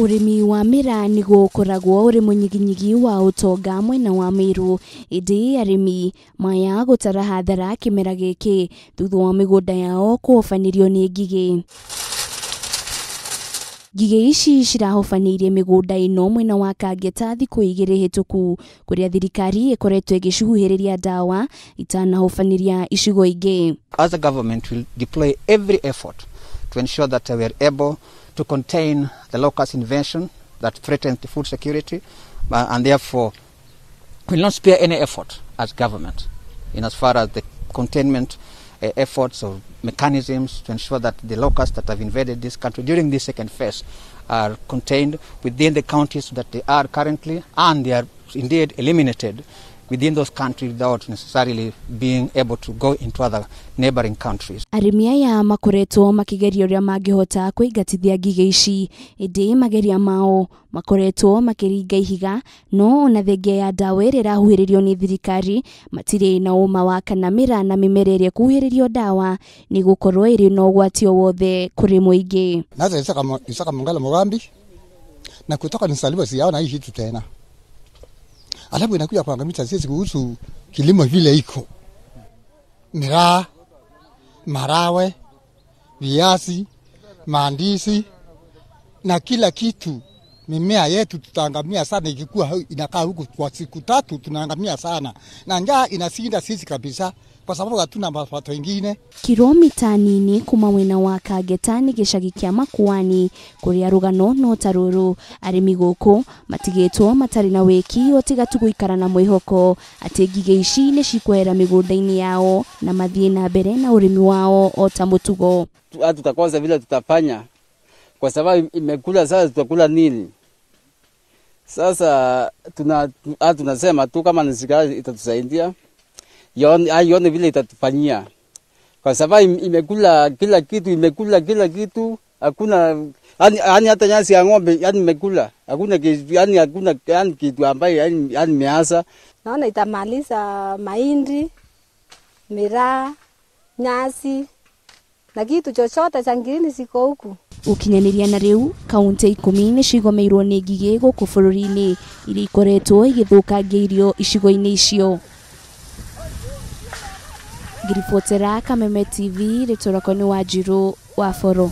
Arimi wa miraa niguo ukoragwo uri munyiginyigi wa utonga mwena wa Meru. Indi arimi maya gutara hathara kimera giki thutha wa migunda yao kuhofanirio ni ngigi. Ngigi ici cirahofanirie migunda ino mwena wa Kangeta thiku igiri hituku, kuria thirikari ikoretwo igicihuhiriria ndawa itanahofaniria icigo ingi. As a government will deploy every effort to ensure that we are able to contain the locust invasion that threatens the food security, and therefore will not spare any effort as government in as far as the containment efforts or mechanisms to ensure that the locusts that have invaded this country during this second phase are contained within the counties that they are currently, and they are indeed eliminated within those countries without necessarily being able to go into other neighboring countries. Arimi aya makoretwo makigeria uria mangihota kuingatithia ngigi ici, indi mageria mao makoretwo makiringa ihiga, no ona thengia ya ndawa iria irahuhiririo ni thirikari matire na uma wa kana miraa na mimera iria kuhuhiririo ndawa ni gukorwo iri na ugwati o wothe kuri muingi. Naza isaka mungala mugambi na kutoka nisaliwa siyaona hii kitu tena. Alafu inakuja kuangamiza sisi kuhusu kilimo vile iko. Miraa, marawe, viazi, mandisi na kila kitu. Mimea yetu tutaangamia sana ikikuwa inakaa huku kwa siku 3 tunaangamia sana. Na njaa inasinda sisi kabisa kwa sababu hatuna mapato mengine. Kilomita nini kuma mwena wa Kangeta ni gicagi kia Makuani kuria rugano no taruru. Arimi guku matigitwo matari na wiki otiga tu guikara na mwihoko ati ngigi ici ni cikwera migunda-ini yao na mathie na mbere na urimi wao o ta mutugo. Tutakosa vile tutafanya kwa sababu imekula. Sasa tutakula nini? Sasa tunasema tu kama serikali itatusaidia yone vile itatufanyia, kwa sababu imekula kila kitu, hakuna yani hata nyasi ya ng'ombe yani imekula, hakuna kitu ambaye yani measa. Naona itamaliza mahindi, miraa, nyasi na kitu chochote cha ngirini siko huku. Gukinyaria na riu kaunti-ini ni cigomeirwo ni ngigi guku bururi-ini iria ikoretwo igithukangia irio icigo-ini icio. Ngiribotera Kameme TV ritorako ni Wanjiru wa Foro.